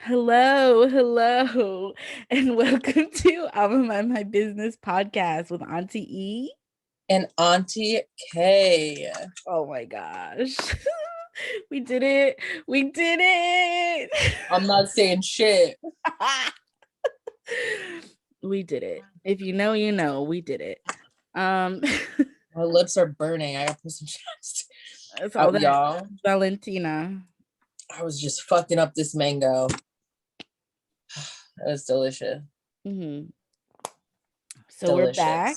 Hello, and welcome to IMMB My Business podcast with Auntie E. And Auntie K. Oh my gosh. We did it. We did it. I'm not saying shit. We did it. If you know, you know, we did it. My lips are burning. I gotta put some shots That's all out, that y'all. Valentina. I was just fucking up this mango. That was delicious. Mm-hmm. So Delicious. we're back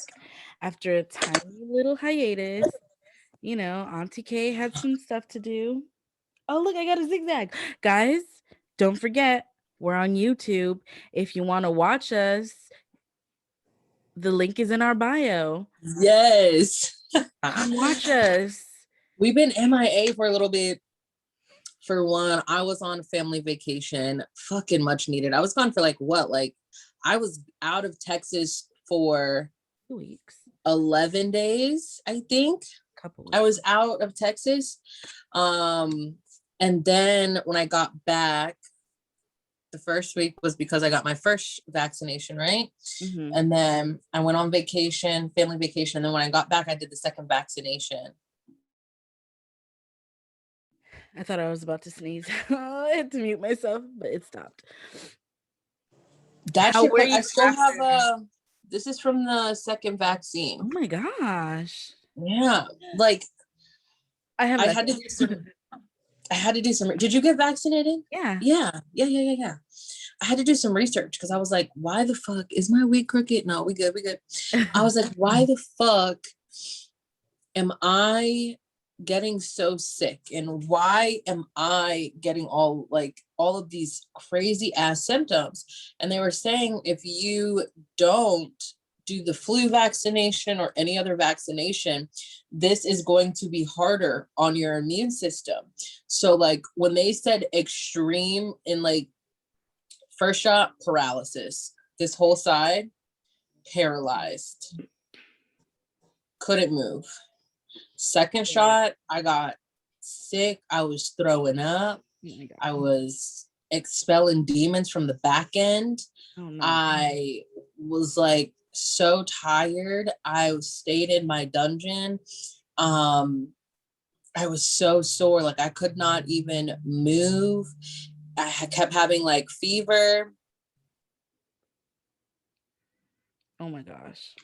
after a tiny little hiatus. You know, Auntie K had some stuff to do. Oh, look, I got a zigzag. Guys, don't forget, we're on YouTube. If you want to watch us, the link is in our bio. Yes. Come watch us. We've been MIA for a little bit. For one, I was on family vacation. Fucking much needed. I was gone for I was out of Texas for 2 weeks. 11 days, I think. Couple weeks. I was out of Texas. And then when I got back, the first week was because I got my first vaccination, right? Mm-hmm. And then I went on vacation, family vacation. And then when I got back, I did the second vaccination. I thought I was about to sneeze. I had to mute myself, but it stopped. That shit, I still have this is from the second vaccine. Oh my gosh. Yeah. Like I had to do some did you get vaccinated? Yeah. I had to do some research because I was like, why the fuck is my weed crooked? No, we good. I was like, why the fuck am I getting so sick? And why am I getting all of these crazy ass symptoms? And they were saying if you don't do the flu vaccination or any other vaccination, this is going to be harder on your immune system. So like when they said extreme in first shot, paralysis, this whole side paralyzed, couldn't move. Second shot, I got sick. I was throwing up. I was expelling demons from the back end. Oh, no. I was so tired. I stayed in my dungeon. I was so sore. I could not even move. I kept having fever. Oh my gosh.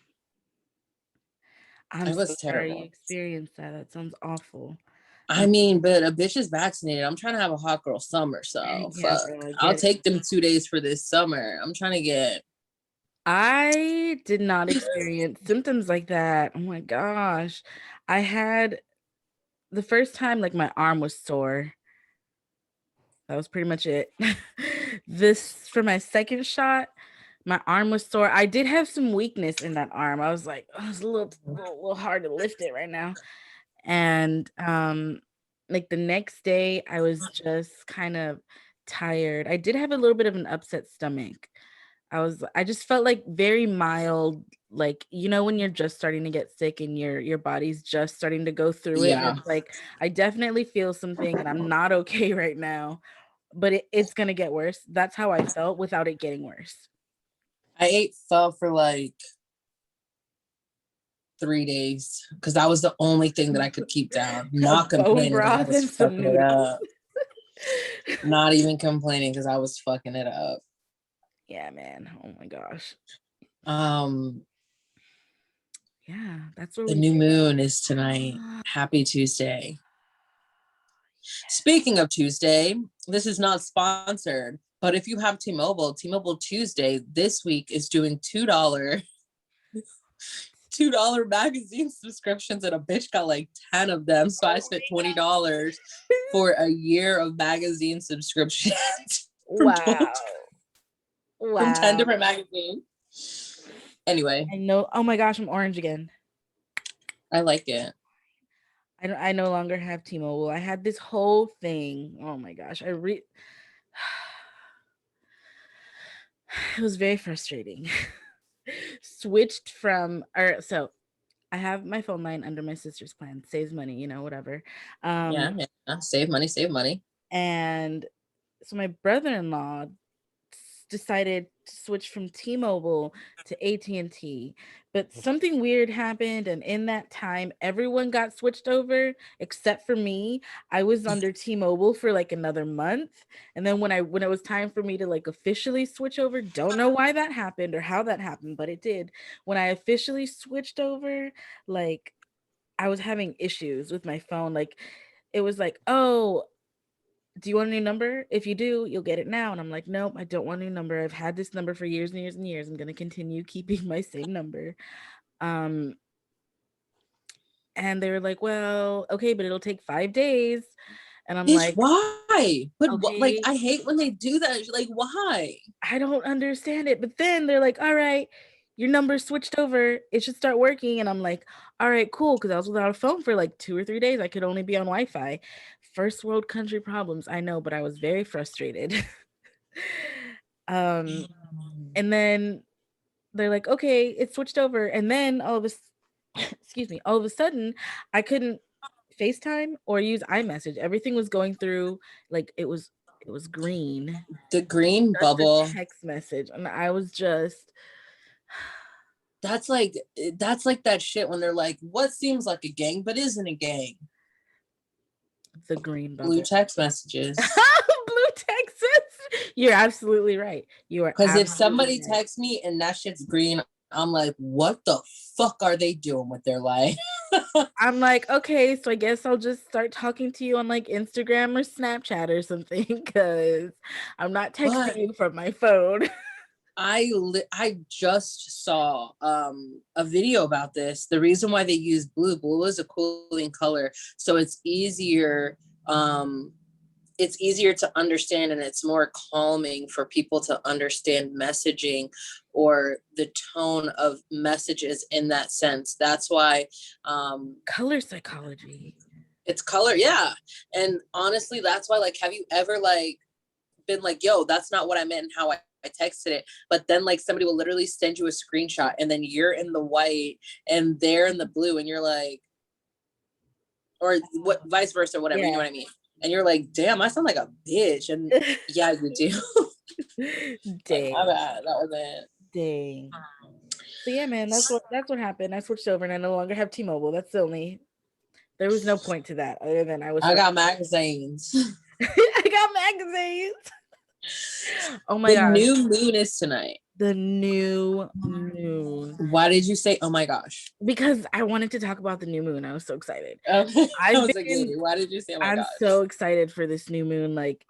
I'm so sorry you experienced that. That sounds awful. I mean, but a bitch is vaccinated. I'm trying to have a hot girl summer, so fuck. I'll take them 2 days for this summer. I'm trying to get. I did not experience symptoms like that. Oh my gosh. I had the first time my arm was sore. That was pretty much it. This for my second shot, my arm was sore. I did have some weakness in that arm. I was like, oh, it's a little hard to lift it right now. And the next day I was just kind of tired. I did have a little bit of an upset stomach. I just felt very mild, when you're just starting to get sick and your body's just starting to go through it. And it's I definitely feel something and I'm not okay right now, but it's gonna get worse. That's how I felt without it getting worse. I ate pho for 3 days because that was the only thing that I could keep down. Not complaining. I was fucking it up. Not even complaining because I was fucking it up. Yeah, man. Oh my gosh. Yeah, that's what the new moon is tonight. Happy Tuesday. Speaking of Tuesday, this is not sponsored, but if you have T-Mobile Tuesday this week is doing $2 magazine subscriptions, and a bitch got 10 of them. So I spent $20 for a year of magazine subscriptions. Wow. From 10 different magazines. Anyway. I know. Oh my gosh, I'm orange again. I like it. I no longer have T-Mobile. I had this whole thing. Oh my gosh. It was very frustrating. Switched from so I have my phone line under my sister's plan. Saves money, whatever. Yeah. Save money. And so my brother-in-law decided to switch from T-Mobile to AT&T, but something weird happened, and in that time everyone got switched over except for me. I was under T-Mobile for like another month, and then when it was time for me to like officially switch over, don't know why that happened or how that happened, but it did. When I officially switched over, like I was having issues with my phone. Like it was like, "Oh, do you want a new number? If you do, you'll get it now." And I'm like, nope, I don't want a new number. I've had this number for years and years and years. I'm going to continue keeping my same number. Um, and they were like, well, okay, but it'll take 5 days. And I'm Bitch, like, why? But what, like, okay, I hate when they do that. Like, why? I don't understand it. But then they're like, all right, your number switched over. It should start working. And I'm like, all right, cool. Cause I was without a phone for like 2 or 3 days. I could only be on Wi-Fi. First world country problems, I know, but I was very frustrated. um, and then they're like, okay, it switched over. And then all of a excuse me, all of a sudden, I couldn't FaceTime or use iMessage. Everything was going through like it was green. The green Just a bubble. text message. And I was just That's like that shit when they're like, what seems like a gang but isn't a gang? the green Blue bubble. text messages. Blue Texas. You're absolutely right. You are Because if absolutely somebody right. texts me and that shit's green, I'm like, what the fuck are they doing with their life? I'm like, okay, so I guess I'll just start talking to you on like Instagram or Snapchat or something because I'm not texting But you from my phone. I just saw a video about this. The reason why they use blue is a cooling color, so it's easier to understand, and it's more calming for people to understand messaging or the tone of messages in that sense. That's why Color psychology. it's color, yeah. And honestly, that's why, like, have you ever like been like, yo, that's not what I meant and how I texted it, but then like somebody will literally send you a screenshot and then you're in the white and they're in the blue and you're like, or what, vice versa, whatever, you know Yeah. what I mean? And you're like, damn, I sound like a bitch. And yeah, you do. Like, my Dang. bad, that was it. Dang. So yeah, man, that's what happened. I switched over and I no longer have T-Mobile. That's the only there was no point to that other than I was I got magazines. I got magazines. Oh my The gosh. new moon is tonight. The new moon. Why did you say, oh my gosh? Because I wanted to talk about the new moon. I was so excited. Okay. I I've was like, been lady, why did you say, oh my I'm gosh? so excited for this new moon. Like,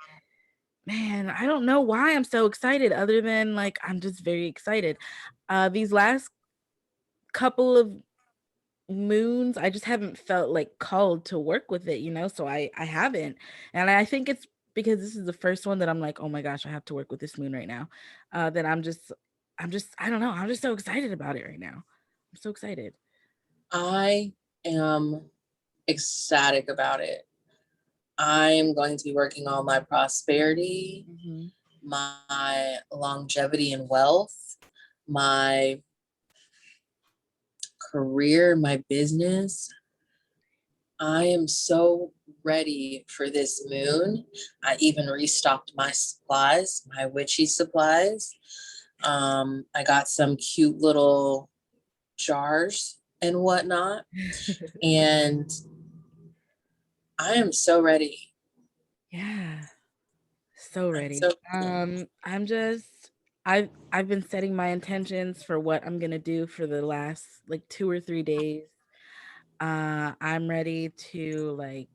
man, I don't know why I'm so excited other than like I'm just very excited. These last couple of moons, I just haven't felt like called to work with it, you know? So I haven't. And I think it's because this is the first one that I'm like, "Oh my gosh, I have to work with this moon right now." That I'm just I don't know, I'm just so excited about it right now. I'm so excited. I am ecstatic about it. I am going to be working on my prosperity, Mhm. my longevity and wealth, my career, my business. I am so ready for this moon. I even restocked my supplies, my witchy supplies. I got some cute little jars and whatnot. And I am so ready. Yeah. So ready. So I'm just I've been setting my intentions for what I'm gonna do for the last like 2 or 3 days. I'm ready to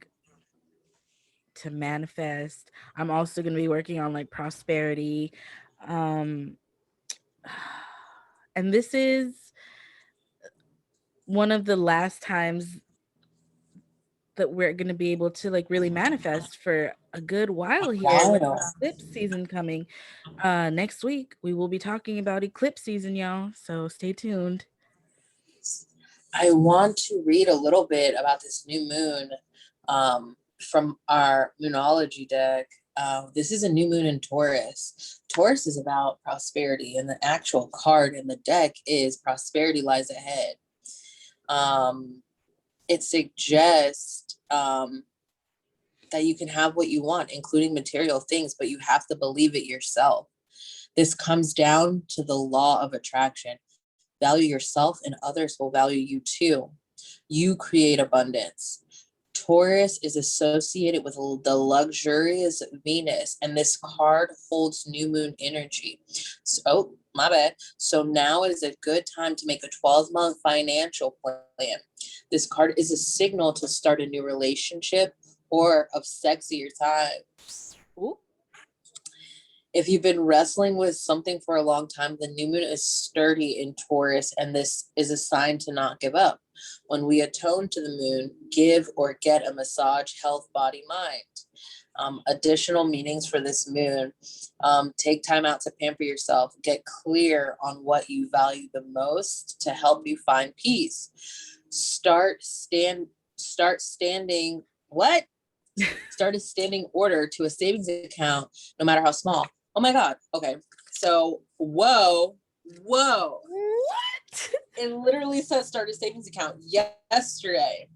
manifest. I'm also gonna be working on like prosperity. Um and this is one of the last times that we're gonna be able to like really manifest for a good while here with wild. eclipse season coming. Next week we will be talking about eclipse season, y'all. So stay tuned. I want to read a little bit about this new moon from our moonology deck. This is a new moon in Taurus. Taurus is about prosperity, and the actual card in the deck is prosperity lies ahead. It suggests that you can have what you want, including material things, but you have to believe it yourself. This comes down to the law of attraction. Value yourself and others will value you too. You create abundance. Taurus is associated with the luxurious Venus, and this card holds new moon energy. So, oh, my bad. So now is a good time to make a 12-month financial plan. This card is a signal to start a new relationship or of sexier times. Ooh. If you've been wrestling with something for a long time, the new moon is sturdy in Taurus, and this is a sign to not give up. When we atone to the moon, give or get a massage, health, body, mind. Additional meanings for this moon. Take time out to pamper yourself. Get clear on what you value the most to help you find peace. Start standing start a standing order to a savings account, no matter how small. Oh my God. Okay. So, whoa. What? It literally says start a savings account. Yesterday,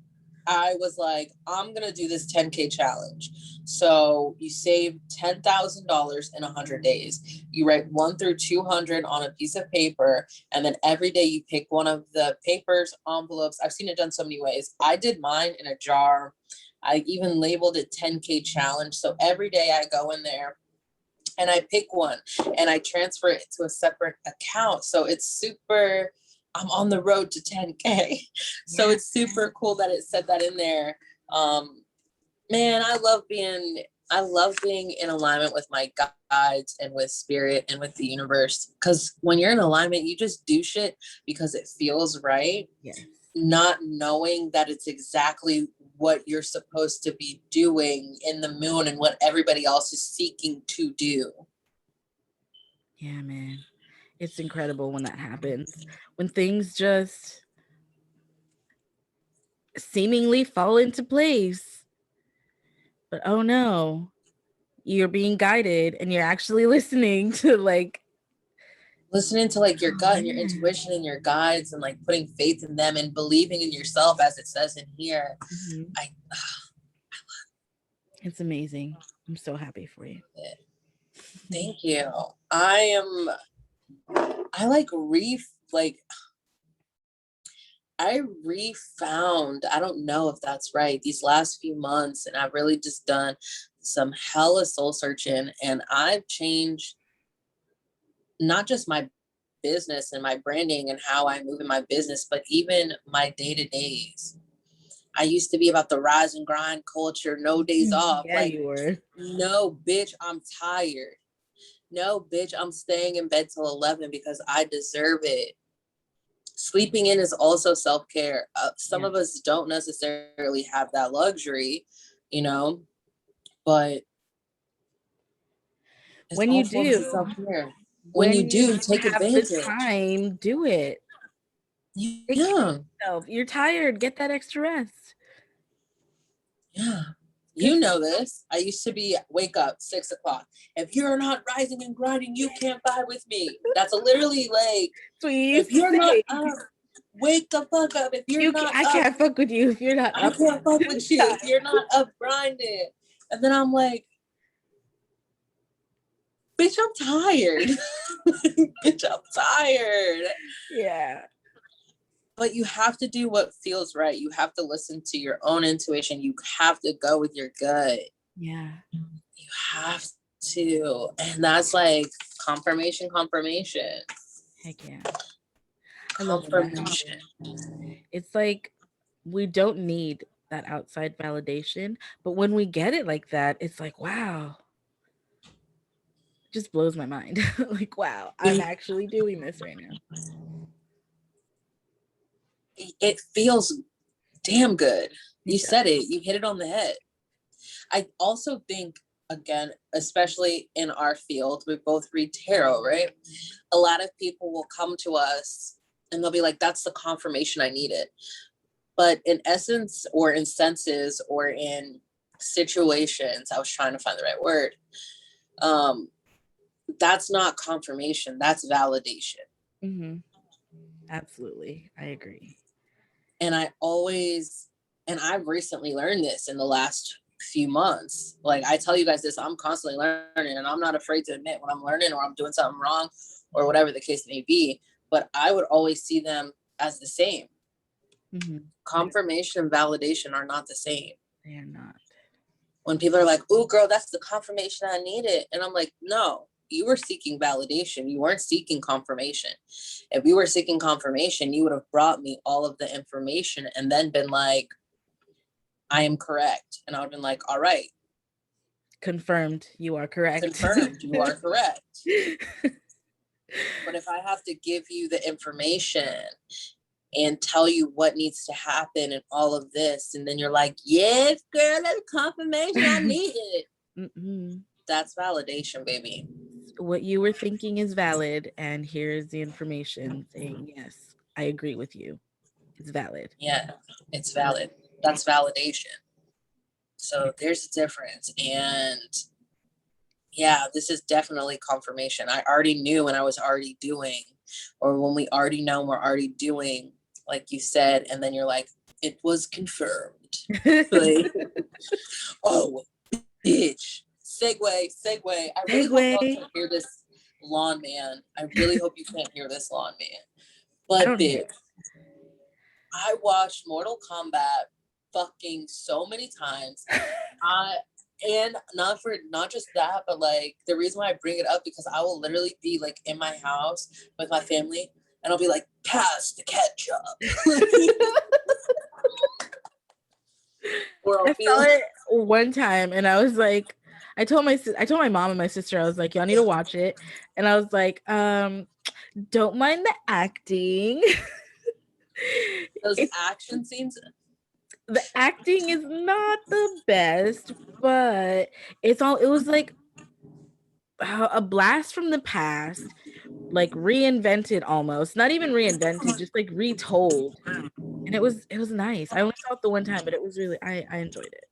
I was like, I'm going to do this 10K challenge. So you save $10,000 in 100 days. You write 1 through 200 on a piece of paper. And then every day you pick one of the papers, envelopes. I've seen it done so many ways. I did mine in a jar. I even labeled it 10K challenge. So every day I go in there and I pick one and I transfer it to a separate account. So it's super, I'm on the road to 10K. So it's super cool that it said that in there. Man, I love being in alignment with my guides and with spirit and with the universe. Because when you're in alignment, you just do shit because it feels right. Yes. Not knowing that it's exactly what you're supposed to be doing in the moon and what everybody else is seeking to do. Yeah, man. It's incredible when that happens. When things just seemingly fall into place. But oh no, you're being guided and you're actually listening to Listening to like your gut and your intuition and your guides and like putting faith in them and believing in yourself, as it says in here. It's amazing. I'm so happy for you. Thank you. I refound, I don't know if that's right, these last few months, and I've really just done some hella soul searching, and I've changed not just my business and my branding and how I move in my business, but even my day-to-days. I used to be about the rise and grind culture, no days off. Yeah, you were. No, bitch, I'm tired. No, bitch, I'm staying in bed till 11 because I deserve it. Sleeping in is also self-care. Some of us don't necessarily have that luxury, but when you do, self-care. When you do, take advantage. The time, do it. Yeah. You're tired. Get that extra rest. Yeah. You know this. I used to be wake up 6 o'clock. If you're not rising and grinding, you can't vibe with me. That's literally like, if you're not up, wake the fuck up. If you're not I can't fuck with you if you're not up. I can't fuck with you if you're not up grinding. And then I'm like, bitch, I'm tired. Bitch, I'm tired. Yeah. But you have to do what feels right. You have to listen to your own intuition. You have to go with your gut. Yeah. You have to. And that's like confirmation. Heck yeah. Confirmation. It's like we don't need that outside validation, but when we get it like that, it's like, wow. It just blows my mind. Like, wow, I'm actually doing this right now. It feels damn good. You said it. You hit it on the head. I also think, again, especially in our field, we both read tarot, right? A lot of people will come to us and they'll be like, that's the confirmation I needed. But in essence, or in senses, or in situations, I was trying to find the right word. That's not confirmation. That's validation. Mm-hmm. Absolutely. I agree. And I've recently learned this in the last few months. Like I tell you guys this, I'm constantly learning, and I'm not afraid to admit when I'm learning or I'm doing something wrong or whatever the case may be. But I would always see them as the same. Mm-hmm. Confirmation and validation are not the same. They are not. When people are like, "Oh, girl, that's the confirmation I needed," and I'm like, no, you were seeking validation. You weren't seeking confirmation. If you were seeking confirmation, you would have brought me all of the information and then been like, I am correct. And I would have been like, all right. Confirmed, you are correct. Confirmed, you are correct. But if I have to give you the information and tell you what needs to happen and all of this, and then you're like, yes, girl, that's confirmation I needed. Mm-mm. That's validation, baby. What you were thinking is valid, and here's the information saying, yes, I agree with you. It's valid. Yeah, it's valid. That's validation. So there's a difference. And yeah, this is definitely confirmation. I already knew when I was already doing, or when we already know we're already doing, like you said, and then you're like, it was confirmed. Like, oh, bitch. Segue. I really hope y'all can't hear this lawn man. I really hope you can't hear this lawn man. But bitch, I watched Mortal Kombat fucking so many times. And not just that, but like the reason why I bring it up, because I will literally be like in my house with my family and I'll be like, pass the ketchup. Or I saw it one time and I was like, I told my mom and my sister, I was like, y'all need to watch it. And I was like, don't mind the acting. Those action scenes. The acting is not the best, but it was like a blast from the past, like reinvented almost. Not even reinvented, just like retold. And it was nice. I only saw it the one time, but it was really I enjoyed it.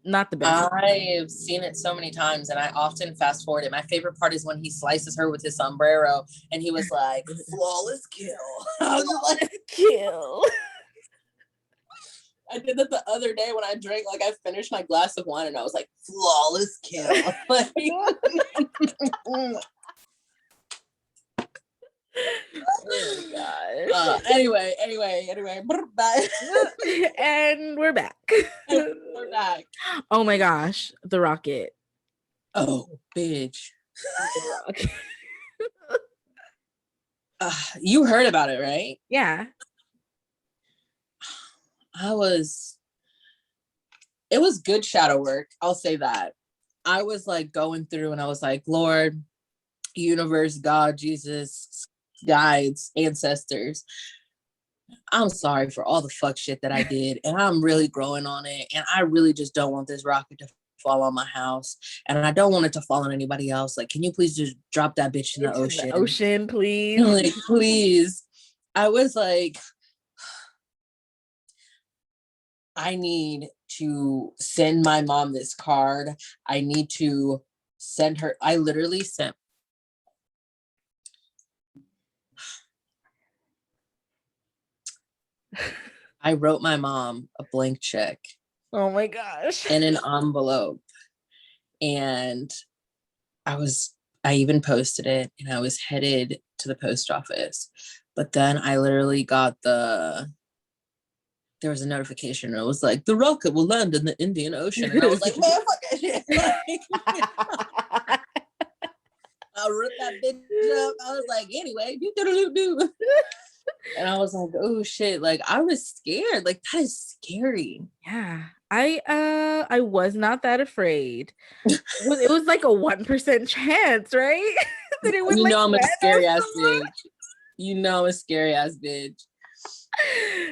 Not the best. I've seen it so many times and I often fast forward it. My favorite part is when he slices her with his sombrero and he was like, flawless kill. Flawless kill. I did that the other day when I drank, like I finished my glass of wine and I was like, flawless kill. Oh my gosh. Anyway. Bye. And we're back. Oh my gosh, the rocket. Oh, bitch. You heard about it, right? Yeah. It was good shadow work. I'll say that. I was like going through and I was like, Lord, universe, God, Jesus, guides, ancestors, I'm sorry for all the fuck shit that I did. And I'm really growing on it. And I really just don't want this rocket to fall on my house. And I don't want it to fall on anybody else. Like, can you please just drop that bitch in the ocean? The ocean, please. Like, please. I was like, I need to send my mom this card. I need to send her. I literally sent. I wrote my mom a blank check. Oh my gosh. In an envelope. And I even posted it and I was headed to the post office. But then I literally got there was a notification and it was like, the rocket will land in the Indian Ocean. And I was like, man, fuck that shit. I ripped that bitch up. I was like, anyway, do. And I was like, oh shit. Like I was scared. Like that is scary. Yeah. I was not that afraid. It was like a 1% chance, right? That it would, you know, I'm a scary ass bitch. You know, I'm a scary ass bitch.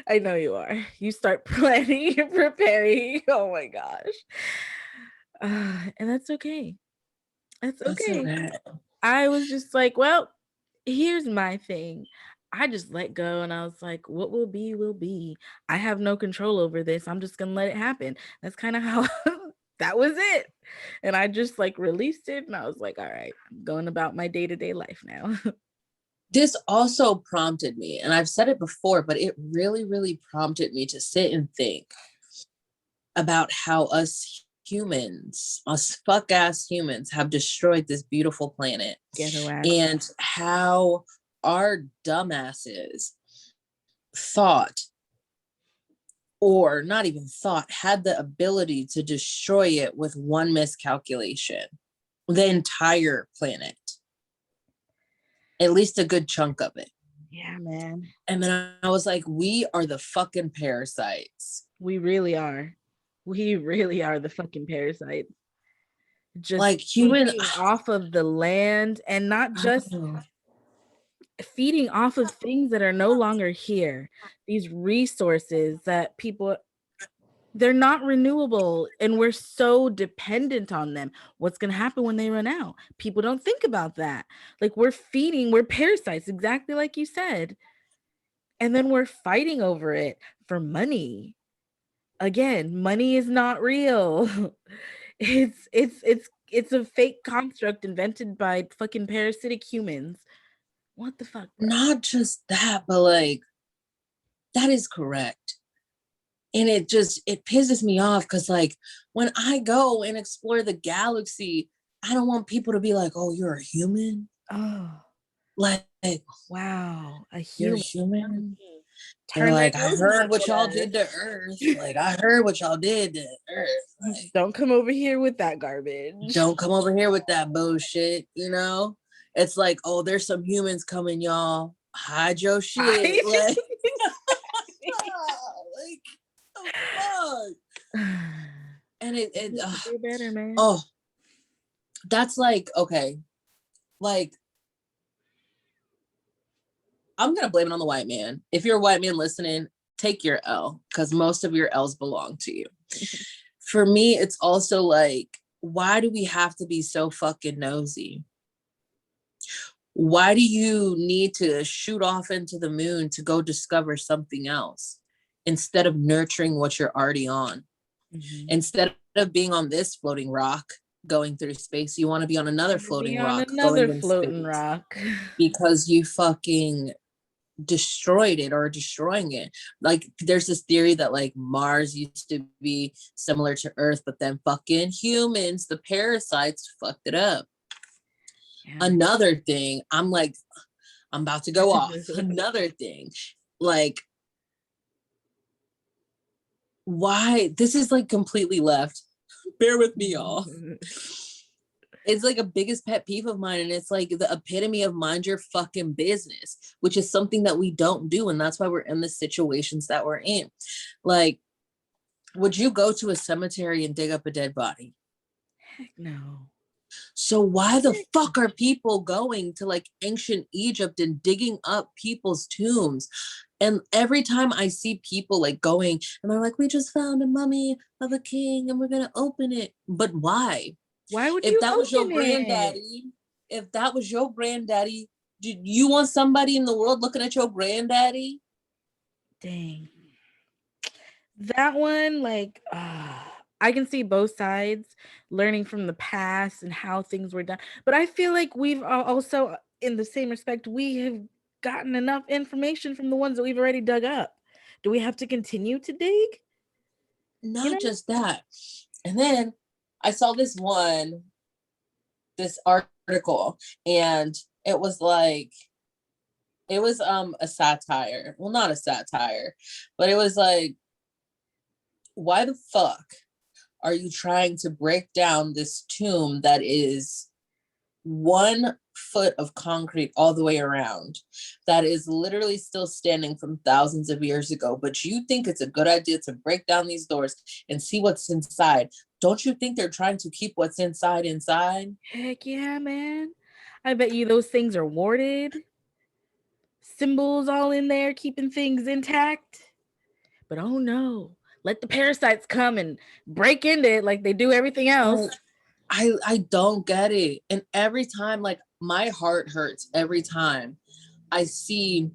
I know you are. You start planning and preparing. Oh my gosh. And that's okay. That's okay. I was just like, well, here's my thing. I just let go and I was like, what will be, will be. I have no control over this. I'm just going to let it happen. That's kind of how that was it. And I just like released it and I was like, all right, I'm going about my day-to-day life now. This also prompted me, and I've said it before, but it really, really prompted me to sit and think about how us humans, us fuck ass humans, have destroyed this beautiful planet. Ghetto ass. And how our dumbasses thought, or not even thought, had the ability to destroy it with one miscalculation, the entire planet, at least a good chunk of it. Yeah, man. And then I was like, we are the fucking parasites. We really are. We really are the fucking parasites. Just like human feeding off of the land, and not just feeding off of things that are no longer here. These resources that people, they're not renewable, and we're so dependent on them. What's going to happen when they run out? People don't think about that. Like, we're parasites, exactly like you said. And then we're fighting over it for money. Again, money is not real. It's a fake construct invented by fucking parasitic humans. What the fuck, bro? Not just that, but like, that is correct. And it pisses me off because, like, when I go and explore the galaxy, I don't want people to be like, oh, you're a human. Oh, like, wow, a human. You're human. They're like, I heard what y'all did to Earth. Like, I heard what y'all did to Earth. Like, don't come over here with that garbage. Don't come over here with that bullshit, you know? It's like, oh, there's some humans coming, y'all. Hide your shit. Like, like, oh, fuck. And it better, man. Oh, that's like, okay. Like, I'm gonna blame it on the white man. If you're a white man listening, take your L, because most of your L's belong to you. For me, it's also like, why do we have to be so fucking nosy? Why do you need to shoot off into the moon to go discover something else instead of nurturing what you're already on? Mm-hmm. Instead of being on this floating rock going through space, you want to be on another floating rock because you fucking destroyed it or destroying it. Like, there's this theory that like Mars used to be similar to Earth, but then fucking humans, the parasites, fucked it up. Yeah. Another thing, I'm about to go off. Another thing, like, why this is like completely left. Bear with me, y'all. It's like a biggest pet peeve of mine, and it's like the epitome of mind your fucking business, which is something that we don't do, and that's why we're in the situations that we're in. Like, would you go to a cemetery and dig up a dead body? Heck no. So why the fuck are people going to like ancient Egypt and digging up people's tombs? And every time I see people like going and they're like, we just found a mummy of a king and we're gonna open it. But why? Why would you? If that was your granddaddy, did you want somebody in the world looking at your granddaddy? Dang. That one, like, I can see both sides, learning from the past and how things were done. But I feel like we've also, in the same respect, we have gotten enough information from the ones that we've already dug up. Do we have to continue to dig? Not just that. And then I saw this article, and it was like, it was a satire. Well, not a satire, but it was like, why the fuck are you trying to break down this tomb that is 1 foot of concrete all the way around, that is literally still standing from thousands of years ago, but you think it's a good idea to break down these doors and see what's inside? Don't you think they're trying to keep what's inside? Heck yeah, man. I bet you those things are warded. Symbols all in there, keeping things intact. But oh no, let the parasites come and break into it like they do everything else. I don't get it. And every time, like, my heart hurts every time I see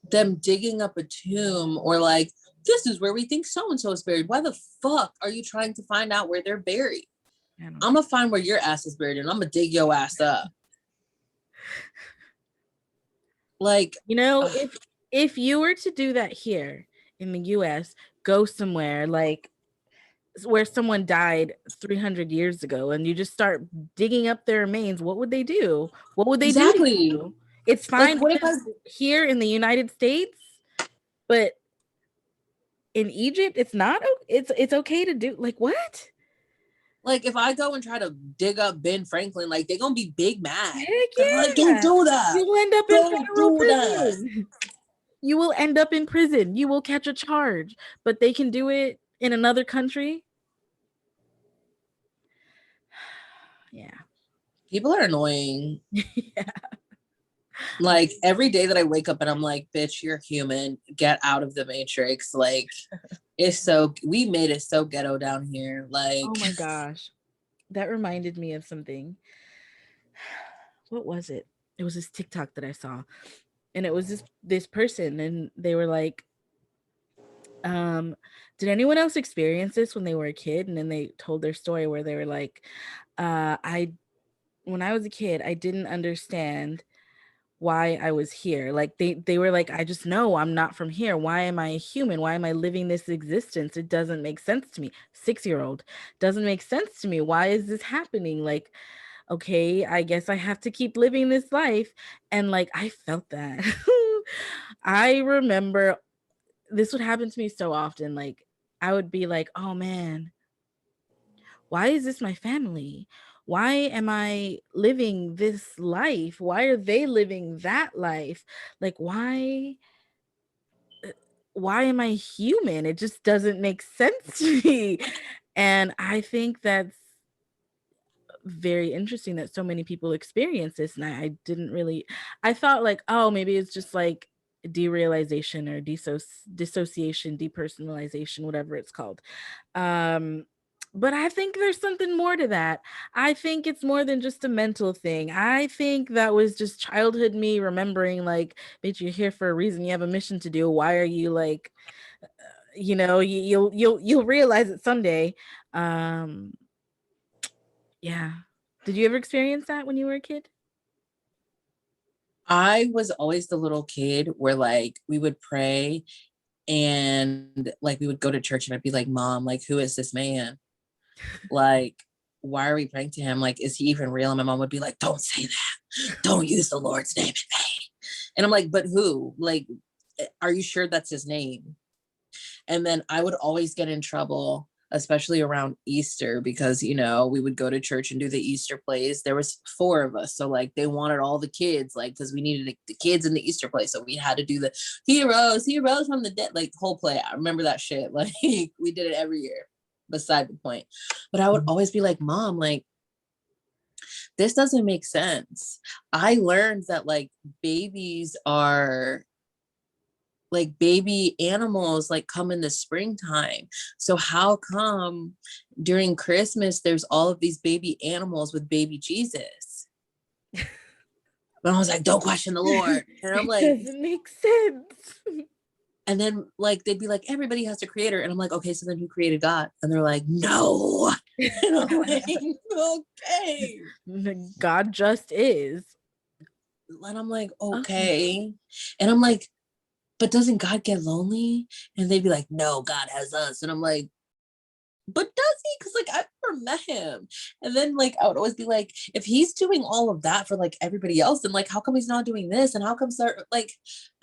them digging up a tomb, or like, this is where we think so-and-so is buried. Why the fuck are you trying to find out where they're buried? I'm gonna find where your ass is buried and I'm gonna dig your ass up. Like, you know, if you were to do that here in the US, go somewhere like where someone died 300 years ago and you just start digging up their remains, what would they do? What would they do to Exactly. you? It's Like, fine what if I here in the United States, but in Egypt, it's not. It's okay to do. Like what? like if I go and try to dig up Ben Franklin, like they're gonna be big mad. Heck Cause I'm like, don't yeah! do that. You will end up in Don't federal do that. prison. You will end up in prison. You will catch a charge, but they can do it in another country. Yeah. People are annoying. Yeah. Like every day that I wake up and I'm like, bitch, you're human. Get out of the matrix. Like it's so we made it so ghetto down here. Like Oh my gosh. That reminded me of something. What was it? It was this TikTok that I saw. And it was this person and they were like, did anyone else experience this when they were a kid? And then they told their story where they were like, I when I was a kid, I didn't understand why I was here. Like they were like, I just know I'm not from here. Why am I a human? Why am I living this existence? It doesn't make sense to me. 6-year-old doesn't make sense to me. Why is this happening? Like, okay, I guess I have to keep living this life. And like I felt that. I remember this would happen to me so often. Like I would be like, oh man, why is this my family? Why am I living this life? Why are they living that life? Like why am I human? It just doesn't make sense to me. And I think that's very interesting that so many people experience this. And I didn't really, I thought like, oh, maybe it's just like derealization or dissociation, depersonalization, whatever it's called. Um, but I think there's something more to that. I think it's more than just a mental thing. I think that was just childhood me remembering, like, bitch, you're here for a reason. You have a mission to do. Why are you like, you'll realize it someday. Um, yeah. Did you ever experience that when you were a kid? I was always the little kid where like we would pray and like we would go to church and I'd be like, Mom, like who is this man? Like, why are we praying to him? Like, is he even real? And my mom would be like, don't say that. Don't use the Lord's name in vain. And I'm like, but who? Like, are you sure that's his name? And then I would always get in trouble, especially around Easter, because we would go to church and do the Easter plays. There was 4 of us, so like they wanted all the kids, like because we needed the kids in the Easter play, so we had to do the heroes from the dead, like whole play. I remember that shit. Like we did it every year. Beside the point, but I would always be like, Mom, like this doesn't make sense. I learned that like babies are like baby animals like come in the springtime. So how come during Christmas there's all of these baby animals with baby Jesus? But I was like, don't question the Lord. And I'm It like, doesn't make sense. and then like they'd be like, everybody has a creator. And I'm like, okay, so then who created God? And they're like, no. And I'm like, okay. God just is. And I'm like, okay. And I'm like, but doesn't God get lonely? And they'd be like, no, God has us. And I'm like, but does he? Because like I've never met him. And then like I would always be like, if he's doing all of that for like everybody else, then like how come he's not doing this? And how come like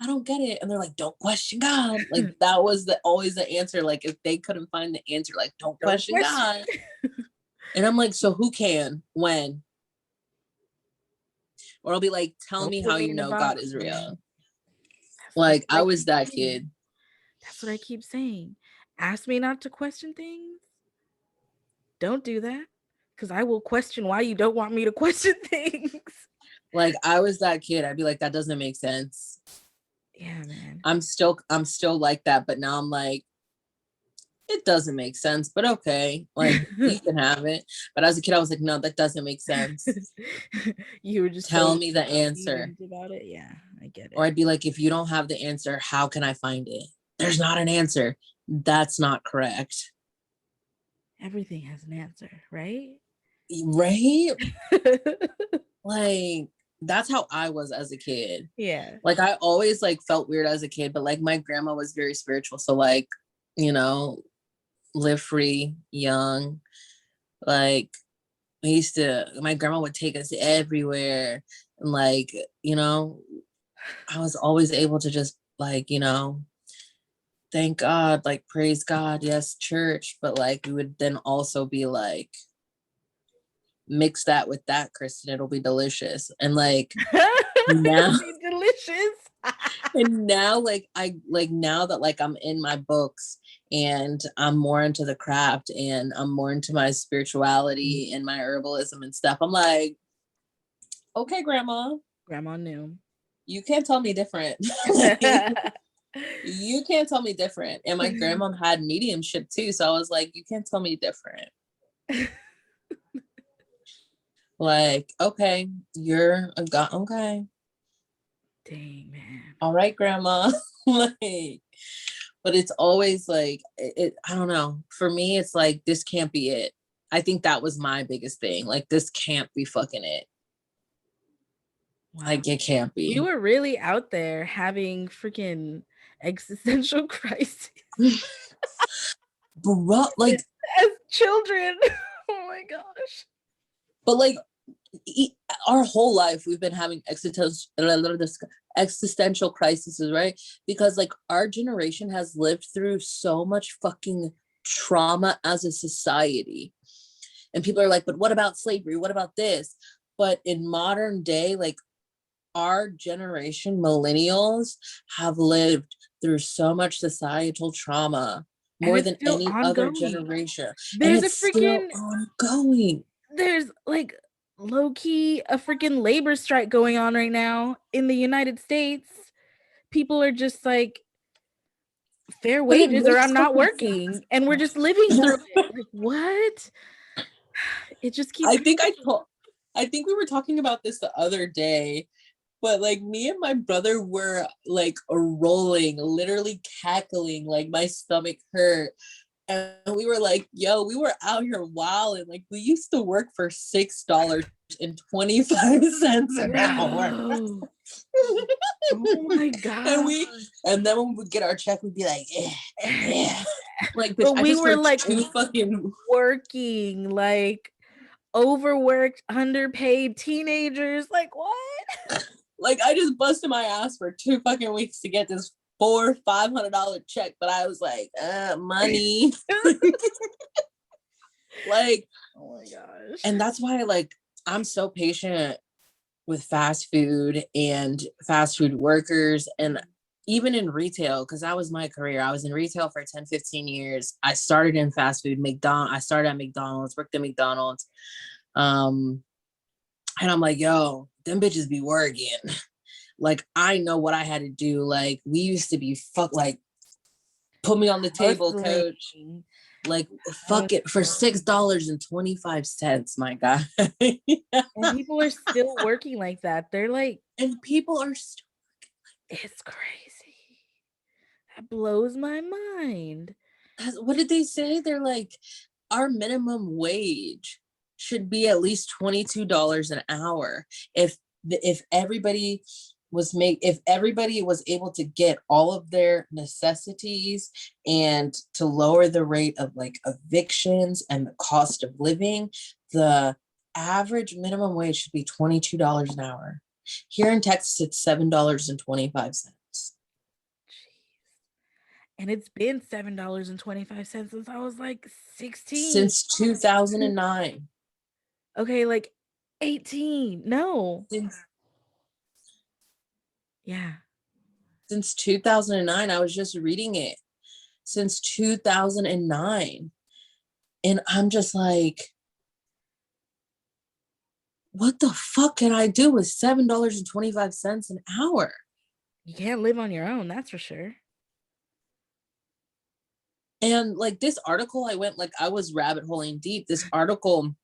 I don't get it? And they're like, don't question God. Like that was always the answer. Like if they couldn't find the answer, like don't question God. And I'm like, so who can? When? Or I'll be like, tell Don't me put how me you in a know God box, is man. real. Like I was that kid. That's what I keep saying. Ask me not to question things. Don't do that. Because I will question why you don't want me to question things. Like I was that kid. I'd be like, that doesn't make sense. Yeah, man. I'm still like that, but now I'm like, it doesn't make sense, but okay, like you can have it. But as a kid, I was like, no, that doesn't make sense. You were just Tell so me the answer. about it. Yeah, I get it. Or I'd be like, if you don't have the answer, how can I find it? There's not an answer. That's not correct. Everything has an answer, right? Right? Like that's how I was as a kid. Yeah. Like I always like felt weird as a kid, but like my grandma was very spiritual. So like, you know, live free, young. Like, my grandma would take us everywhere. And like, you know, I was always able to just like, you know, thank God, like praise God, yes, church. But like we would then also be like, mix that with that, Kristen, it'll be delicious. And like now It'll be delicious. and now like I like now that like I'm in my books and I'm more into the craft and I'm more into my spirituality and my herbalism and stuff, I'm like, okay, grandma, Grandma knew. you can't tell me different. Like, you can't tell me different. And my grandma had mediumship too, so I was like, you can't tell me different. Like, okay, you're a god. Okay, Dang, man. all right, grandma. Like, but it's always like it, I don't know, for me it's like this can't be it. I think that was my biggest thing, like this can't be fucking it. Wow. Like it can't be. We were really out there having freaking existential crises Bro, like as children. Oh my gosh. but like our whole life we've been having existential crises, right? Because like our generation has lived through so much fucking trauma as a society. And people are like, but what about slavery? What about this? But in modern day, like our generation, millennials, have lived through so much societal trauma more than still any other ongoing. generation. And There's a it's still freaking ongoing. there's like low key a freaking labor strike going on right now in the United States. People are just like fair But it wages or makes I'm not fucking working sense. and we're just living through it. Like what? It just keeps I think we were talking about this the other day, but like me and my brother were like rolling, literally cackling, like my stomach hurt. And we were like, yo, we were out here wilding. Like we used to work for $6.25 an hour. Oh my god. And then when we would get our check, we'd be like, yeah. Like, bitch, But I we just were worked like two fucking working, like overworked, underpaid teenagers. Like what? like I just busted my ass for 2 fucking weeks to get this $400-500 check, but I was like, money. Like, oh my gosh. and that's why like I'm so patient with fast food and fast food workers, and even in retail, because that was my career. I was in retail for 10-15 years. I started in fast food. I started at McDonald's, worked at McDonald's. And I'm like, yo, them bitches be working. Like, I know what I had to do. Like, we used to be like, put me on the table, coach. Like, fuck it for $6.25, my God. And people are still working like that. They're like, and people are still it's crazy. That blows my mind. what did they say? They're like, our minimum wage should be at least $22 an hour. If everybody if everybody was able to get all of their necessities and to lower the rate of like evictions and the cost of living, the average minimum wage should be $22 an hour. Here in Texas, it's $7.25. And it's been $7.25 since I was like 16. Since 2009. Okay, like 18. No. Yeah. Since 2009. I was just reading it. Since 2009. And I'm just like, what the fuck can I do with $7.25 an hour? You can't live on your own, that's for sure. And like this article, I was rabbit holing deep. This article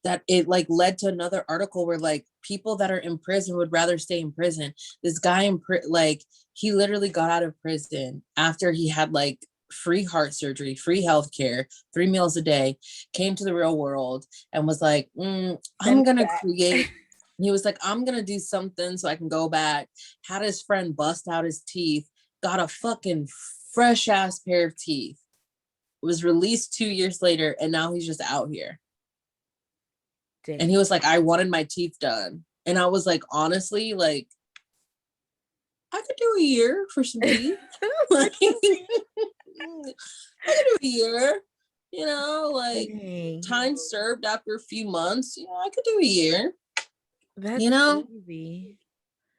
that it like led to another article where like people that are in prison would rather stay in prison. This guy like he literally got out of prison after he had like free heart surgery, free healthcare, 3 meals a day, came to the real world and was like, I'm gonna create. He was like, I'm gonna do something so I can go back. Had his friend bust out his teeth, got a fucking fresh ass pair of teeth. was released 2 years later, and now he's just out here. Dang. And he was like, I wanted my teeth done. And I was like, honestly, like, I could do a year for some teeth. Like, I could do a year, you know, like Dang. time served after a few months, you know, I could do a year. That's you know, crazy.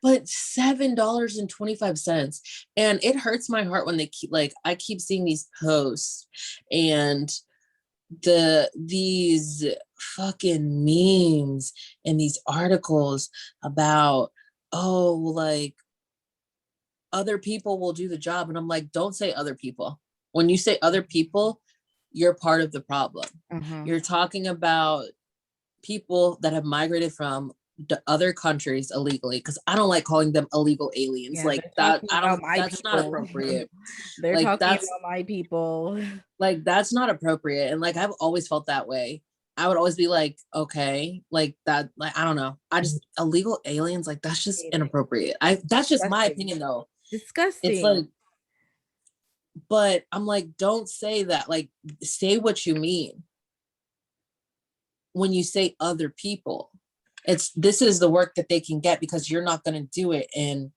But $7.25. And it hurts my heart when they keep like I keep seeing these posts and these fucking memes and these articles about, oh, like other people will do the job. And I'm like, don't say other people. When you say other people, you're part of the problem. You're talking about people that have migrated from the other countries illegally, because I don't like calling them illegal aliens. Yeah, like that, I don't, that's not appropriate. They're like talking that's about my people. like that's not appropriate. And like I've always felt that way. I would always be like, okay, like that, like I don't know. I just illegal aliens, like that's just inappropriate. That's just my opinion though. Disgusting. It's like, but I'm like, don't say that. Like, say what you mean when you say other people. This is the work that they can get because you're not going to do it, and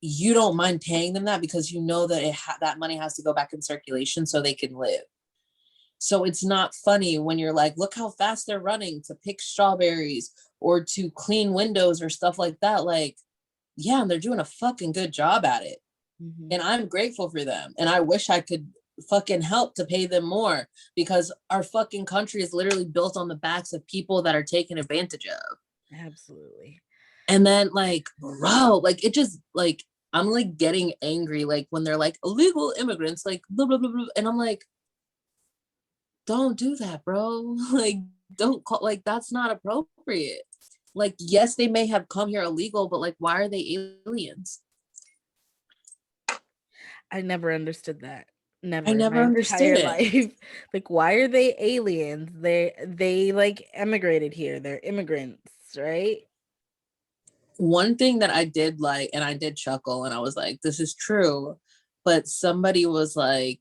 you don't mind paying them that because you know that that money has to go back in circulation so they can live. So it's not funny when you're like, look how fast they're running to pick strawberries or to clean windows or stuff like that. Like, yeah, they're doing a fucking good job at it. And I'm grateful for them. And I wish I could fucking help to pay them more, because our fucking country is literally built on the backs of people that are taken advantage of. Absolutely. And then like, bro, like it just like, I'm like getting angry, like when they're like illegal immigrants, like blah, blah, blah, blah. And I'm like, don't do that, bro. Like, don't call, like, that's not appropriate. Like, yes, they may have come here illegal, but like, why are they aliens? I never understood that. Never. I never understood it. Life. Like, why are they aliens? They like emigrated here. They're immigrants, right? One thing that I did like, and I did chuckle, and I was like, this is true. But somebody was like,